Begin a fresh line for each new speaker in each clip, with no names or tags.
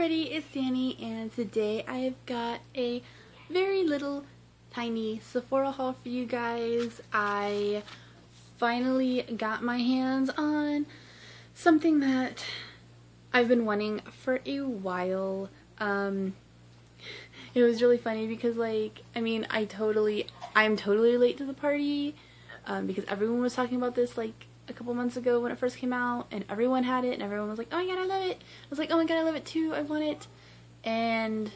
everybody, it's Danny, and today I've got a very little tiny Sephora haul for you guys. I finally got my hands on something that I've been wanting for a while. It was really funny because I'm totally late to the party because everyone was talking about this a couple months ago when it first came out, and everyone had it and everyone was like, oh my god, I love it. I was like, oh my god, I love it too, I want it. And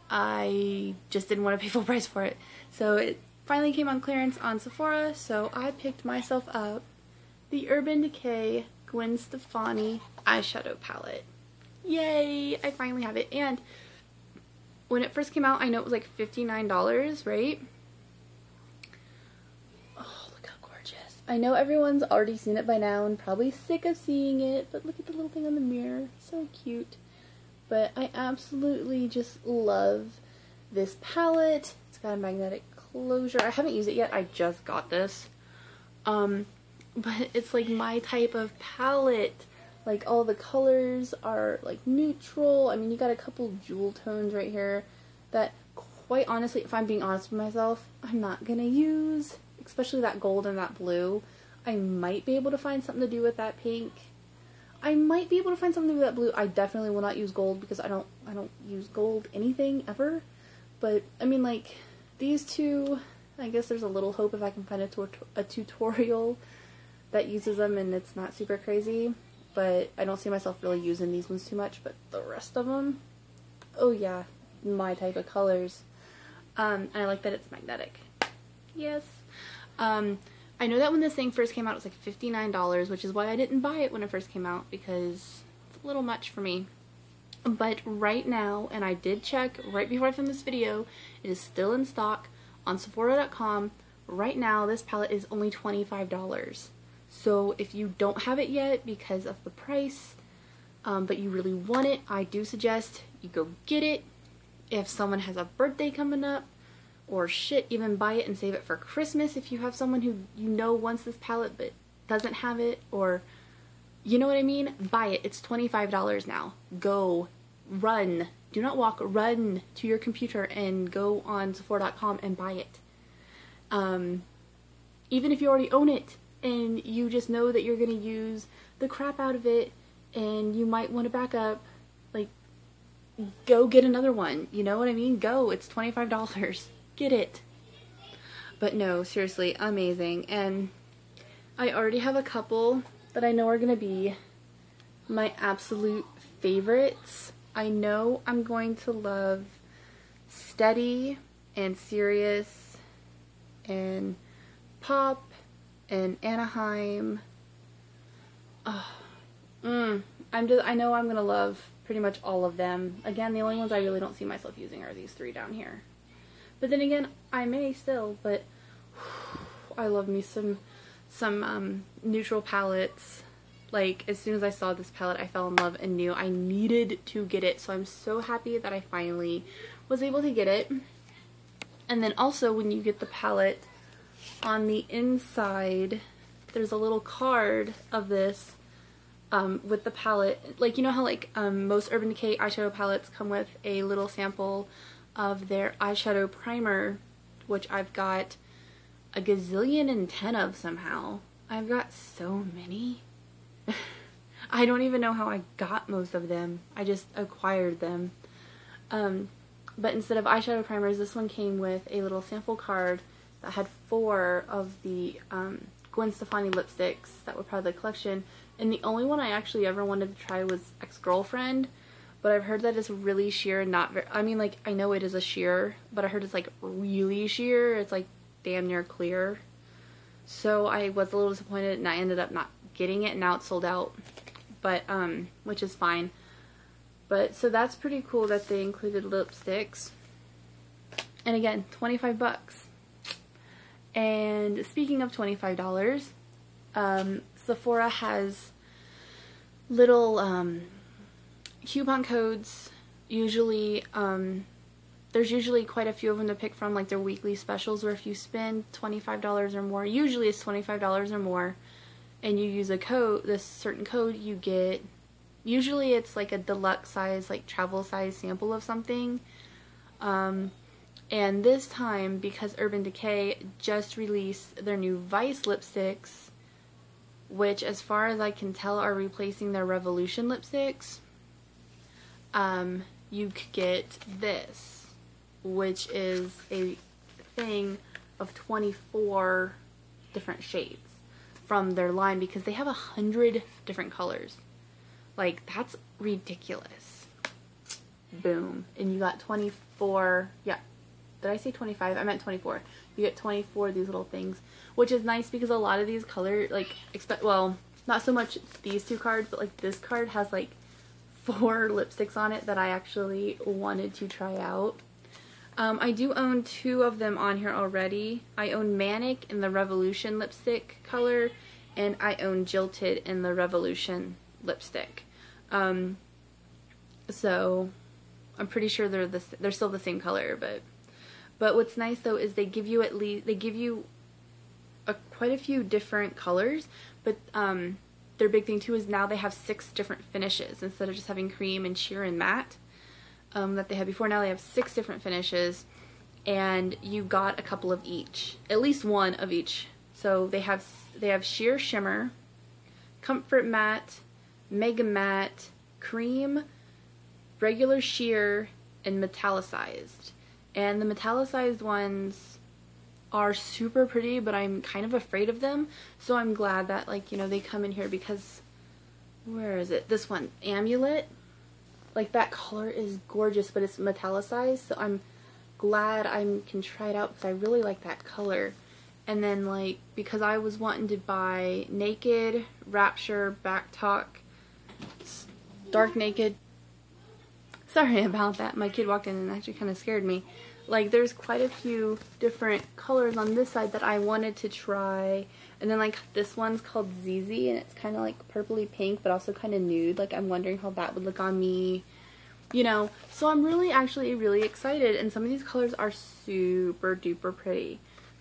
I just didn't want to pay full price for it. So it finally came on clearance on Sephora, so I picked myself up the Urban Decay Gwen Stefani eyeshadow palette. Yay! I finally have it. And when it first came out, I know it was like $59, right? I know everyone's already seen it by now and probably sick of seeing it, but look at the little thing on the mirror. So cute. But I absolutely just love this palette. It's got a magnetic closure. I haven't used it yet. I just got this. But it's like my type of palette. Like all the colors are like neutral. I mean, you got a couple jewel tones right here that, quite honestly, if I'm being honest with myself, I'm not gonna use. Especially that gold and that blue. I might be able to find something to do with that pink. I might be able to find something to do with that blue. I definitely will not use gold because I don't use gold anything ever. But I mean, like, these two, I guess there's a little hope if I can find a tutorial that uses them and it's not super crazy. But I don't see myself really using these ones too much. But the rest of them, oh yeah, my type of colors. And I like that it's magnetic. Yes. I know that when this thing first came out it was like $59, which is why I didn't buy it when it first came out, because it's a little much for me. But right now, and I did check right before I filmed this video, it is still in stock on Sephora.com. Right now, this palette is only $25. So if you don't have it yet because of the price, but you really want it, I do suggest you go get it. If someone has a birthday coming up, or shit, even buy it and save it for Christmas if you have someone who you know wants this palette but doesn't have it, or you know what I mean? Buy it. It's $25 now. Go. Run. Do not walk. Run to your computer and go on Sephora.com and buy it. Even if you already own it and you just know that you're going to use the crap out of it and you might want to back up, like, go get another one. You know what I mean? Go. It's $25. Get it. But no, seriously, amazing. And I already have a couple that I know are going to be my absolute favorites. I know I'm going to love Steady and Serious and Pop and Anaheim. Oh, I know I'm going to love pretty much all of them. Again, the only ones I really don't see myself using are these three down here. But then again, I may still, but I love me some neutral palettes. Like, as soon as I saw this palette, I fell in love and knew I needed to get it. So I'm so happy that I finally was able to get it. And then also, when you get the palette, on the inside, there's a little card of this with the palette. Like, you know how most Urban Decay eyeshadow palettes come with a little sample of their eyeshadow primer, which I've got a gazillion and 10 of somehow. I've got so many. I don't even know how I got most of them. I just acquired them. But instead of eyeshadow primers, this one came with a little sample card that had 4 of the Gwen Stefani lipsticks that were part of the collection. And the only one I actually ever wanted to try was Ex-Girlfriend. But I've heard that it's really sheer and not very, I mean, like, I know it is a sheer, but I heard it's, like, really sheer. It's, like, damn near clear. So I was a little disappointed, and I ended up not getting it, and now it's sold out. But, which is fine. But, so that's pretty cool that they included lipsticks. And again, 25 bucks. And speaking of $25, Sephora has little, coupon codes. Usually there's usually quite a few of them to pick from, like their weekly specials, where if you spend $25 or more, usually it's $25 or more, and you use a code, this certain code, you get Usually it's like a deluxe size, like travel size sample of something. And this time, because Urban Decay just released their new Vice lipsticks, which as far as I can tell are replacing their Revolution lipsticks, you could get this, which is a thing of 24 different shades from their line, because they have 100 different colors. Like, that's ridiculous. Boom. And you got 24, yeah. Did I say 25? I meant 24. You get 24 of these little things, which is nice because a lot of these color, like, well, not so much these two cards, but like this card has like 4 lipsticks on it that I actually wanted to try out. I do own 2 of them on here already. I own Manic in the Revolution lipstick color, and I own Jilted in the Revolution lipstick. So I'm pretty sure they're still the same color, but what's nice though is they give you quite a few different colors, but their big thing too is now they have 6 different finishes instead of just having cream and sheer and matte that they had before. Now they have 6 different finishes, and you got a couple of each, at least one of each. So they have sheer shimmer, comfort matte, mega matte, cream, regular sheer, and metallicized. And the metallicized ones are super pretty, but I'm kind of afraid of them. So I'm glad that, like, you know, they come in here because, where is it? This one, Amulet. Like, that color is gorgeous, but it's metallicized. So I'm glad I can try it out because I really like that color. And then, like, because I was wanting to buy Naked, Rapture, Back Talk, Dark Naked. Sorry about that. My kid walked in and actually kind of scared me. Like, there's quite a few different colors on this side that I wanted to try. And then, like, this one's called ZZ, and it's kind of like purpley pink, but also kind of nude. Like, I'm wondering how that would look on me, you know. So I'm actually really excited. And some of these colors are super duper pretty.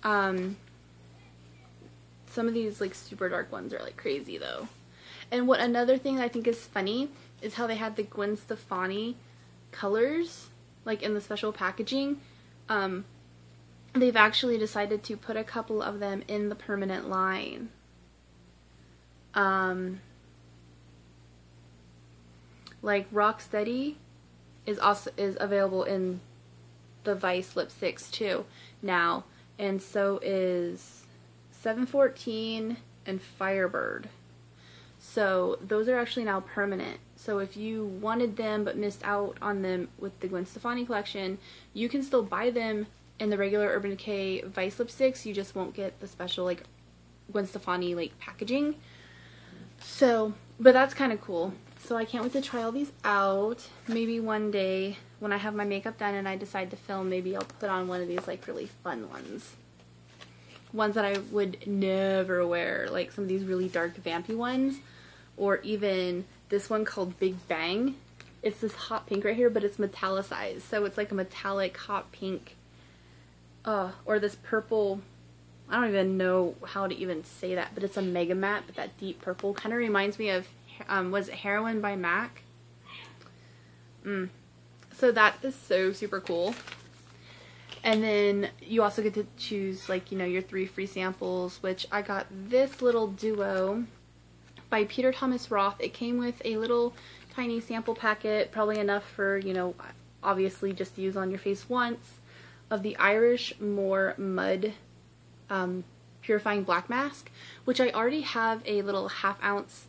Some of these, like, super dark ones are, like, crazy, though. And another thing I think is funny is how they had the Gwen Stefani colors, like, in the special packaging. They've actually decided to put a couple of them in the permanent line. Like, Rocksteady is available in the Vice lipsticks too now, and so is 714 and Firebird. So those are actually now permanent. So if you wanted them but missed out on them with the Gwen Stefani collection, you can still buy them in the regular Urban Decay Vice lipsticks. You just won't get the special, like, Gwen Stefani, like, packaging. So, but that's kind of cool. So I can't wait to try all these out. Maybe one day when I have my makeup done and I decide to film, maybe I'll put on one of these, like, really fun ones. Ones that I would never wear, like some of these really dark vampy ones, or even this one called Big Bang. It's this hot pink right here, but it's metallicized, so it's like a metallic hot pink. Or this purple, I don't even know how to even say that, but it's a mega matte, but that deep purple kind of reminds me of, was it Heroin by MAC? So that is so super cool. And then you also get to choose, like, you know, your 3 free samples, which I got this little duo by Peter Thomas Roth. It came with a little tiny sample packet, probably enough for, you know, obviously just to use on your face once, of the Irish Moor Mud Purifying Black Mask, which I already have a little 1/2 ounce,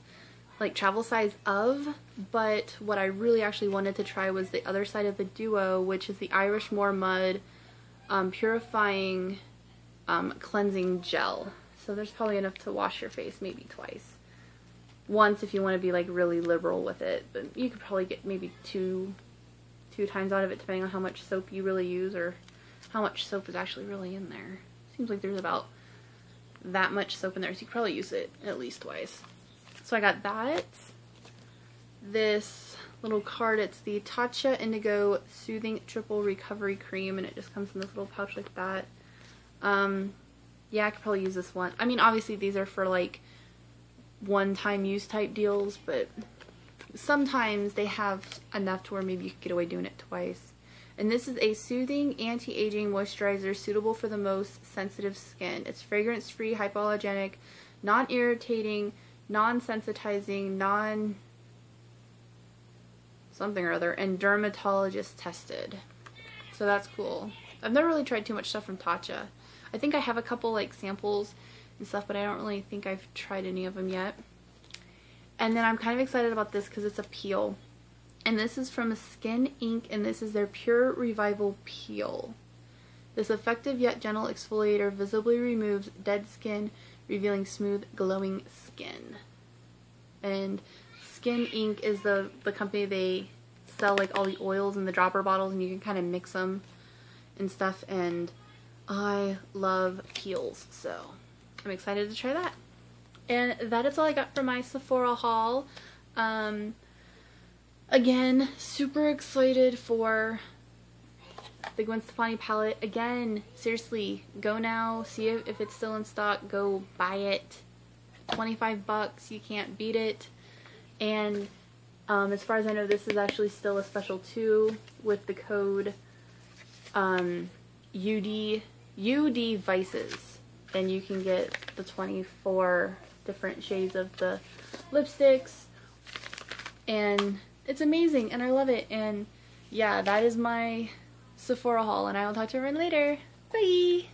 like, travel size of, but what I really actually wanted to try was the other side of the duo, which is the Irish Moor Mud Purifying Cleansing Gel. So there's probably enough to wash your face maybe twice. Once if you want to be, like, really liberal with it, but you could probably get maybe two times out of it, depending on how much soap you really use or how much soap is actually really in there. Seems like there's about that much soap in there, so you could probably use it at least twice. So I got that. This little card, it's the Tatcha Indigo Soothing Triple Recovery Cream, and it just comes in this little pouch like that. Yeah, I could probably use this one. I mean, obviously these are for, like, one-time use type deals, but sometimes they have enough to where maybe you could get away doing it twice. And this is a soothing anti-aging moisturizer suitable for the most sensitive skin. It's fragrance-free, hypoallergenic, non-irritating, non-sensitizing, something or other, and dermatologist tested. So that's cool. I've never really tried too much stuff from Tatcha. I think I have a couple like samples and stuff, but I don't really think I've tried any of them yet. And then I'm kind of excited about this because it's a peel. And this is from Skin Inc. and this is their Pure Revival Peel. This effective yet gentle exfoliator visibly removes dead skin, revealing smooth, glowing skin. And Skin Inc. is the company. They sell like all the oils in the dropper bottles and you can kind of mix them and stuff, and I love peels, so I'm excited to try that. And that is all I got for my Sephora haul. Again, super excited for the Gwen Stefani palette. Again, seriously, go now, see if it's still in stock, go buy it. 25 bucks, you can't beat it. And as far as I know, this is actually still a special too with the code UD Vices, and you can get the 24 different shades of the lipsticks, and it's amazing and I love it. And yeah, that is my Sephora haul, and I will talk to everyone later. Bye!